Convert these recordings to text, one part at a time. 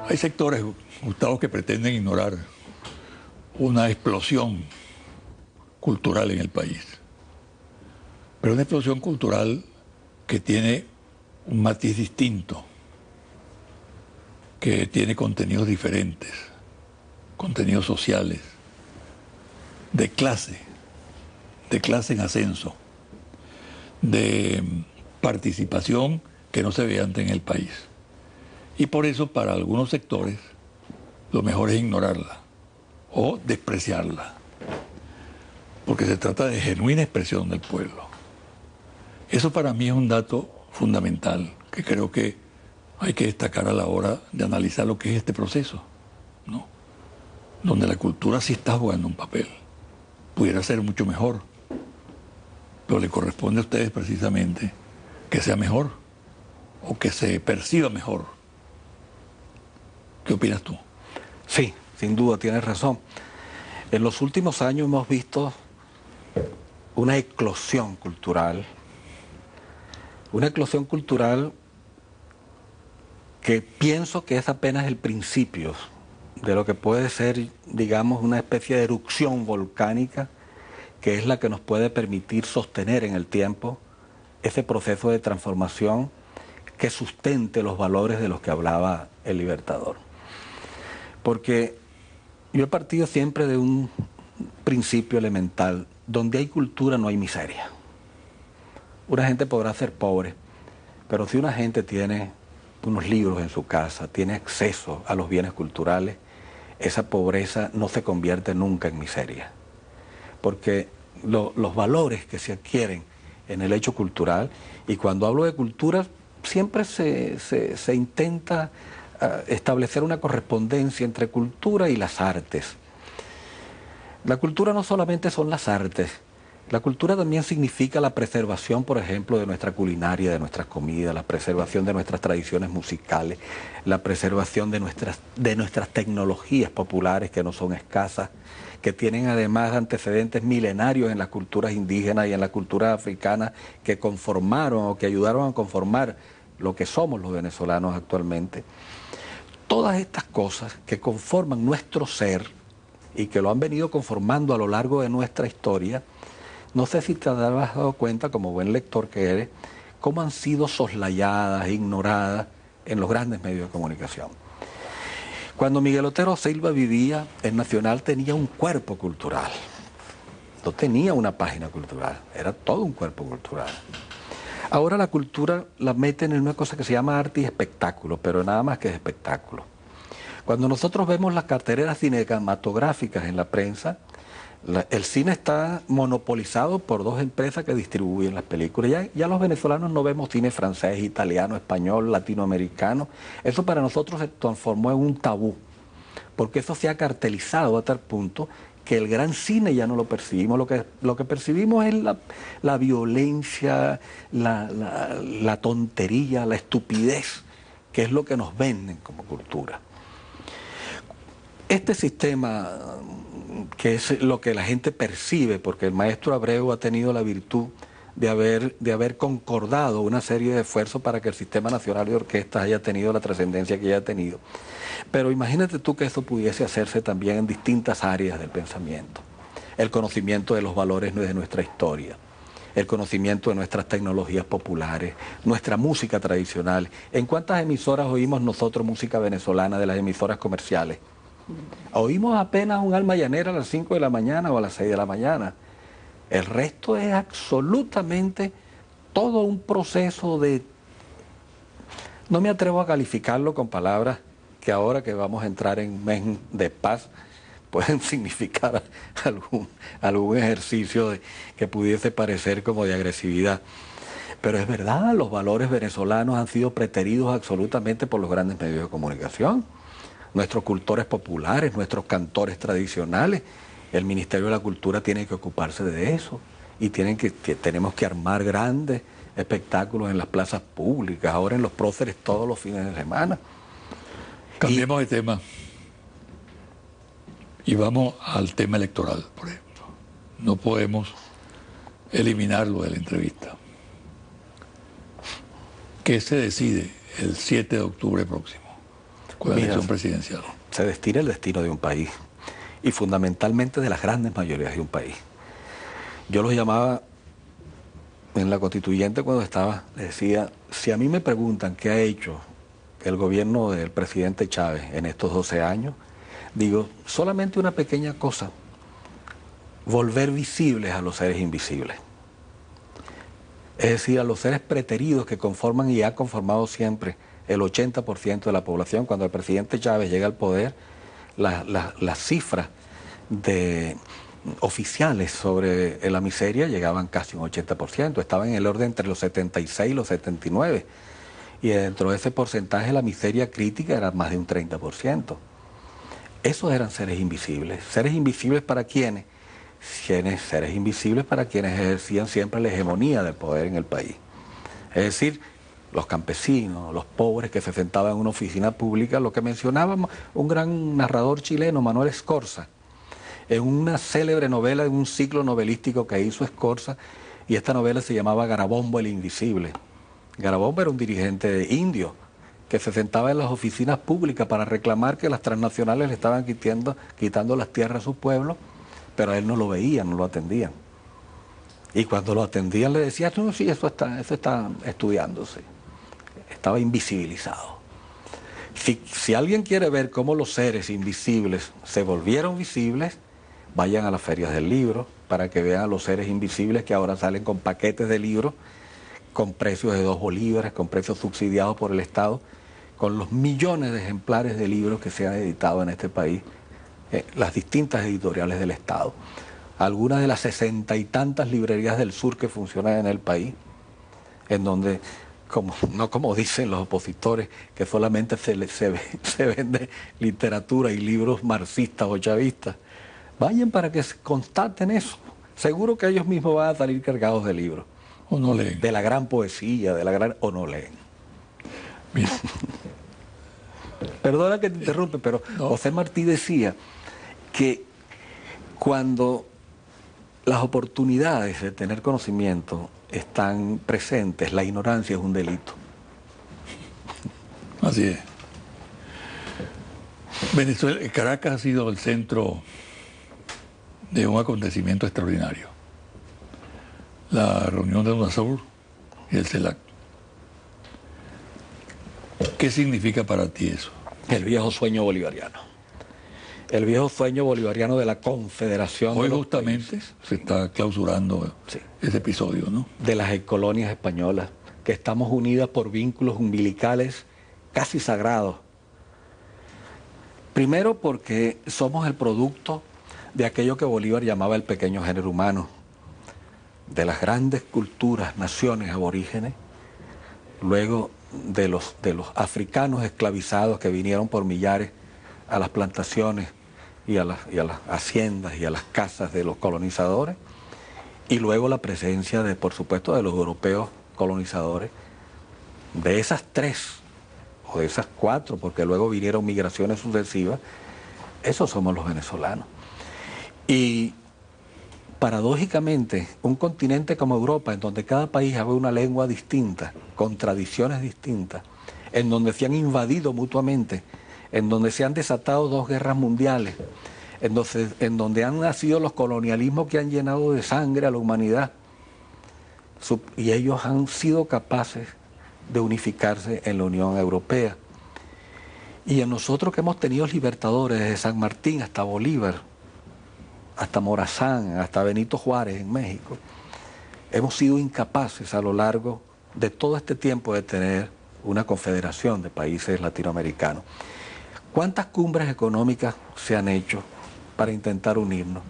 Hay sectores, Gustavo, que pretenden ignorar una explosión cultural en el país, pero una explosión cultural que tiene un matiz distinto, que tiene contenidos diferentes, contenidos sociales, de clase en ascenso, de participación que no se ve antes en el país. Y por eso para algunos sectores lo mejor es ignorarla o despreciarla, porque se trata de genuina expresión del pueblo. Eso para mí es un dato fundamental que creo que hay que destacar a la hora de analizar lo que es este proceso, ¿no? Donde la cultura sí está jugando un papel. Pudiera ser mucho mejor, pero le corresponde a ustedes precisamente que sea mejor o que se perciba mejor. ¿Qué opinas tú? Sí, sin duda, tienes razón. En los últimos años hemos visto una eclosión cultural que pienso que es apenas el principio de lo que puede ser, digamos, una especie de erupción volcánica que es la que nos puede permitir sostener en el tiempo ese proceso de transformación que sustente los valores de los que hablaba el Libertador. Porque yo he partido siempre de un principio elemental: donde hay cultura no hay miseria. Una gente podrá ser pobre, pero si una gente tiene unos libros en su casa, tiene acceso a los bienes culturales, esa pobreza no se convierte nunca en miseria. Porque los valores que se adquieren en el hecho cultural, y cuando hablo de cultura, siempre se intenta establecer una correspondencia entre cultura y las artes. La cultura no solamente son las artes, la cultura también significa la preservación, por ejemplo, de nuestra culinaria, de nuestras comidas, la preservación de nuestras tradiciones musicales, la preservación de nuestras tecnologías populares que no son escasas, que tienen además antecedentes milenarios en las culturas indígenas y en la cultura africana que conformaron o que ayudaron a conformar lo que somos los venezolanos actualmente. Todas estas cosas que conforman nuestro ser y que lo han venido conformando a lo largo de nuestra historia, no sé si te has dado cuenta, como buen lector que eres, cómo han sido soslayadas, ignoradas en los grandes medios de comunicación. Cuando Miguel Otero Silva vivía, el Nacional tenía un cuerpo cultural. No tenía una página cultural, era todo un cuerpo cultural. Ahora la cultura la meten en una cosa que se llama arte y espectáculo, pero nada más que es espectáculo. Cuando nosotros vemos las carteleras cinematográficas en la prensa, el cine está monopolizado por dos empresas que distribuyen las películas. Ya los venezolanos no vemos cine francés, italiano, español, latinoamericano. Eso para nosotros se transformó en un tabú, porque eso se ha cartelizado a tal punto que el gran cine ya no lo percibimos. Lo que percibimos es la violencia, la tontería, la estupidez, que es lo que nos venden como cultura. Este sistema, que es lo que la gente percibe, porque el maestro Abreu ha tenido la virtud de haber concordado una serie de esfuerzos para que el Sistema Nacional de Orquestas haya tenido la trascendencia que haya tenido. Pero imagínate tú que eso pudiese hacerse también en distintas áreas del pensamiento. El conocimiento de los valores de nuestra historia, el conocimiento de nuestras tecnologías populares, nuestra música tradicional. ¿En cuántas emisoras oímos nosotros música venezolana de las emisoras comerciales? Oímos apenas un alma llanera a las 5 de la mañana o a las 6 de la mañana. El resto es absolutamente todo un proceso de... No me atrevo a calificarlo con palabras que ahora que vamos a entrar en un mes de paz pueden significar algún ejercicio que pudiese parecer como de agresividad. Pero es verdad, los valores venezolanos han sido preteridos absolutamente por los grandes medios de comunicación. Nuestros cultores populares, nuestros cantores tradicionales, el Ministerio de la Cultura tiene que ocuparse de eso y tenemos que armar grandes espectáculos en las plazas públicas, ahora en los próceres todos los fines de semana. Cambiemos de tema y vamos al tema electoral, por ejemplo. No podemos eliminarlo de la entrevista. ¿Qué se decide el 7 de octubre próximo? con la elección presidencial? Se destina el destino de un país y fundamentalmente de las grandes mayorías de un país. Yo los llamaba en la constituyente cuando estaba, les decía, si a mí me preguntan qué ha hecho el gobierno del presidente Chávez en estos 12 años, digo, solamente una pequeña cosa, volver visibles a los seres invisibles. Es decir, a los seres preteridos que conforman y ha conformado siempre el 80% de la población. Cuando el presidente Chávez llega al poder, las cifras oficiales sobre la miseria llegaban casi un 80%, estaban en el orden entre los 76 y los 79, y dentro de ese porcentaje la miseria crítica era más de un 30%. Esos eran seres invisibles. ¿Seres invisibles para quiénes? Seres invisibles para quienes ejercían siempre la hegemonía del poder en el país. Es decir, los campesinos, los pobres que se sentaban en una oficina pública, lo que mencionábamos un gran narrador chileno, Manuel Escorza, en una célebre novela, en un ciclo novelístico que hizo Escorza, y esta novela se llamaba Garabombo el Invisible. Garabombo era un dirigente indio que se sentaba en las oficinas públicas para reclamar que las transnacionales le estaban quitando las tierras a su pueblo, pero a él no lo veían, no lo atendían. Y cuando lo atendían le decían, no, sí, eso está estudiándose. Estaba invisibilizado. Si alguien quiere ver cómo los seres invisibles se volvieron visibles, vayan a las ferias del libro para que vean a los seres invisibles que ahora salen con paquetes de libros, con precios de 2 bolívares, con precios subsidiados por el Estado, con los millones de ejemplares de libros que se han editado en este país, las distintas editoriales del Estado. Algunas de las 60 y tantas librerías del sur que funcionan en el país, en donde, no como dicen los opositores, que solamente se vende literatura y libros marxistas o chavistas. Vayan para que constaten eso. Seguro que ellos mismos van a salir cargados de libros. O no leen. De la gran poesía, o no leen. Mira. Perdona que te interrumpe, pero no. José Martí decía que cuando las oportunidades de tener conocimiento están presentes, la ignorancia es un delito. Así es. Venezuela, Caracas ha sido el centro de un acontecimiento extraordinario. La reunión de UNASUR y el CELAC. ¿Qué significa para ti eso? El viejo sueño bolivariano. El viejo sueño bolivariano de la confederación. Hoy justamente se está clausurando ese episodio, ¿no? De las colonias españolas, que estamos unidas por vínculos umbilicales casi sagrados. Primero porque somos el producto de aquello que Bolívar llamaba el pequeño género humano, de las grandes culturas, naciones aborígenes, luego de los africanos esclavizados que vinieron por millares a las plantaciones y a las haciendas y a las casas de los colonizadores, y luego la presencia por supuesto, de los europeos colonizadores. De esas 3, o de esas 4, porque luego vinieron migraciones sucesivas, esos somos los venezolanos. Y paradójicamente, un continente como Europa, en donde cada país habla una lengua distinta, con tradiciones distintas, en donde se han invadido mutuamente, en donde se han desatado 2 guerras mundiales, en donde han nacido los colonialismos que han llenado de sangre a la humanidad, y ellos han sido capaces de unificarse en la Unión Europea. Y en nosotros que hemos tenido libertadores desde San Martín hasta Bolívar, hasta Morazán, hasta Benito Juárez en México, hemos sido incapaces a lo largo de todo este tiempo de tener una confederación de países latinoamericanos. ¿Cuántas cumbres económicas se han hecho para intentar unirnos?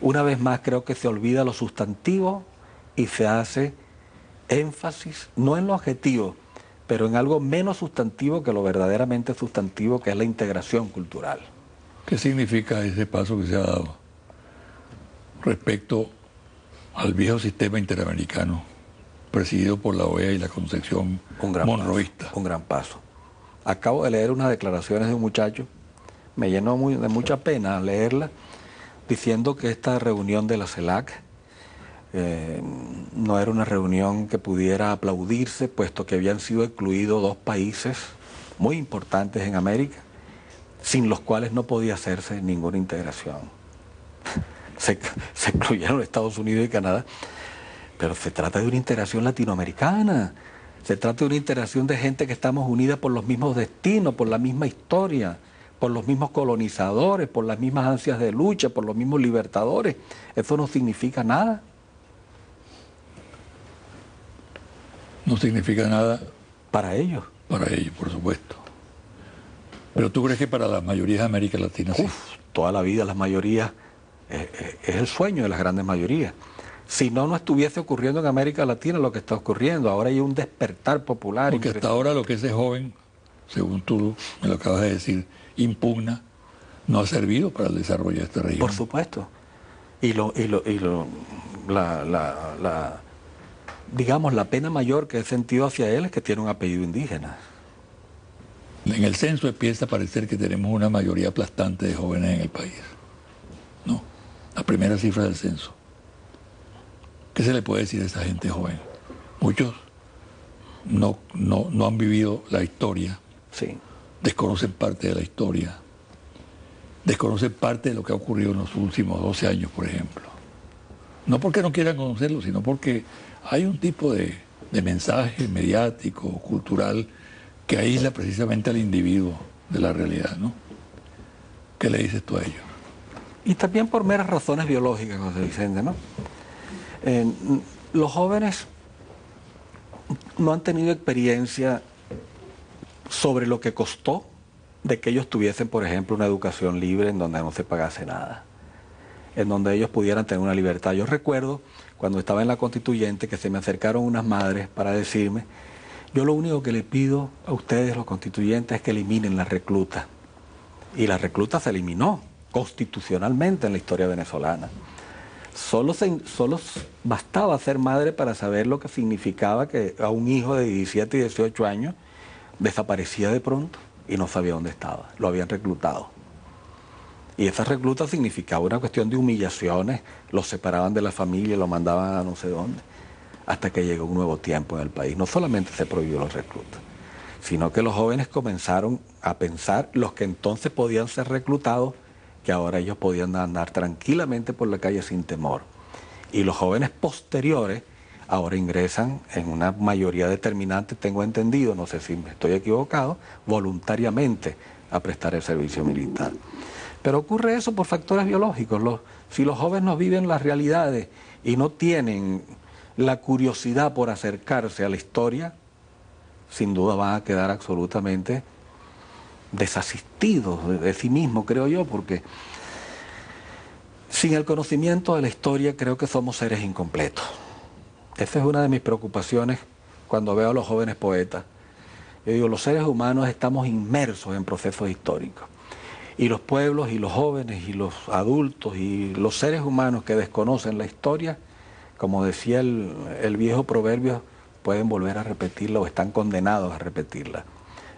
Una vez más creo que se olvida lo sustantivo y se hace énfasis, no en lo objetivo, pero en algo menos sustantivo que lo verdaderamente sustantivo, que es la integración cultural. ¿Qué significa ese paso que se ha dado respecto al viejo sistema interamericano presidido por la OEA y la concepción monroísta? Un gran paso. Acabo de leer unas declaraciones de un muchacho, me llenó de mucha pena leerla, diciendo que esta reunión de la CELAC no era una reunión que pudiera aplaudirse, puesto que habían sido excluidos 2 países muy importantes en América, sin los cuales no podía hacerse ninguna integración. Se incluyeron Estados Unidos y Canadá, pero se trata de una integración latinoamericana, se trata de una integración de gente que estamos unidas por los mismos destinos, por la misma historia, por los mismos colonizadores, por las mismas ansias de lucha, por los mismos libertadores. Eso no significa nada. No significa nada para ellos. Para ellos, por supuesto. Pero ¿tú crees que para la mayoría de América Latina sí? Toda la vida las mayorías es el sueño de las grandes mayorías. Si no, no estuviese ocurriendo en América Latina lo que está ocurriendo. Ahora hay un despertar popular. Porque hasta ahora lo que ese joven, según tú me lo acabas de decir, impugna, no ha servido para el desarrollo de esta región. Por supuesto. Digamos, la pena mayor que he sentido hacia él es que tiene un apellido indígena. En el censo empieza a parecer que tenemos una mayoría aplastante de jóvenes en el país. No, la primera cifra del censo. ¿Qué se le puede decir a esa gente joven? Muchos no han vivido la historia, sí. Desconocen parte de la historia, desconocen parte de lo que ha ocurrido en los últimos 12 años, por ejemplo. No porque no quieran conocerlo, sino porque hay un tipo de mensaje mediático, cultural, que aísla precisamente al individuo de la realidad, ¿no? ¿Qué le dices tú a ellos? Y también por meras razones biológicas, José Vicente, ¿no? Los jóvenes no han tenido experiencia sobre lo que costó de que ellos tuviesen, por ejemplo, una educación libre en donde no se pagase nada, en donde ellos pudieran tener una libertad. Yo recuerdo cuando estaba en la Constituyente que se me acercaron unas madres para decirme: yo lo único que le pido a ustedes, los constituyentes, es que eliminen la recluta. Y la recluta se eliminó constitucionalmente en la historia venezolana. Solo bastaba ser madre para saber lo que significaba que a un hijo de 17 y 18 años desaparecía de pronto y no sabía dónde estaba. Lo habían reclutado. Y esa recluta significaba una cuestión de humillaciones, lo separaban de la familia, lo mandaban a no sé dónde, hasta que llegó un nuevo tiempo en el país. No solamente se prohibió los reclutas, sino que los jóvenes comenzaron a pensar, los que entonces podían ser reclutados, que ahora ellos podían andar tranquilamente por la calle sin temor. Y los jóvenes posteriores ahora ingresan en una mayoría determinante, tengo entendido, no sé si me estoy equivocado, voluntariamente a prestar el servicio militar. Pero ocurre eso por factores biológicos. Si los jóvenes no viven las realidades y no tienen la curiosidad por acercarse a la historia, sin duda van a quedar absolutamente desasistidos de sí mismos, creo yo, porque sin el conocimiento de la historia creo que somos seres incompletos. Esa es una de mis preocupaciones cuando veo a los jóvenes poetas. Yo digo, los seres humanos estamos inmersos en procesos históricos. Y los pueblos y los jóvenes y los adultos y los seres humanos que desconocen la historia, como decía el viejo proverbio, pueden volver a repetirla o están condenados a repetirla,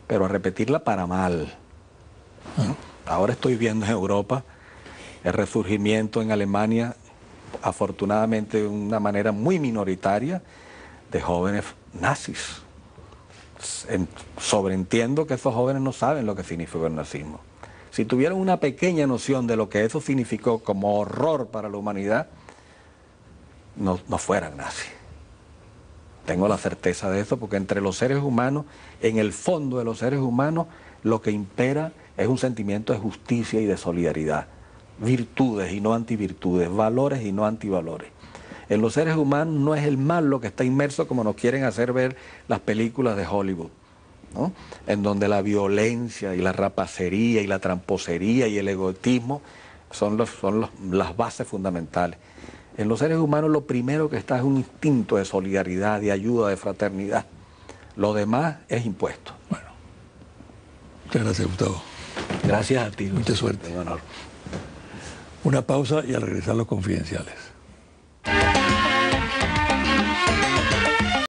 pero a repetirla para mal. Ahora estoy viendo en Europa el resurgimiento en Alemania, afortunadamente de una manera muy minoritaria, de jóvenes nazis. Sobreentiendo que esos jóvenes no saben lo que significó el nazismo. Si tuvieran una pequeña noción de lo que eso significó como horror para la humanidad, no fueran nazis. Tengo la certeza de eso, porque entre los seres humanos, en el fondo de los seres humanos, lo que impera es un sentimiento de justicia y de solidaridad. Virtudes y no antivirtudes, valores y no antivalores. En los seres humanos no es el mal lo que está inmerso como nos quieren hacer ver las películas de Hollywood, ¿no? En donde la violencia y la rapacería y la tramposería y el egoísmo son las bases fundamentales. En los seres humanos lo primero que está es un instinto de solidaridad, de ayuda, de fraternidad. Lo demás es impuesto. Bueno, muchas gracias, Gustavo. Gracias a ti. Mucha suerte. Un honor. Una pausa y al regresar los confidenciales.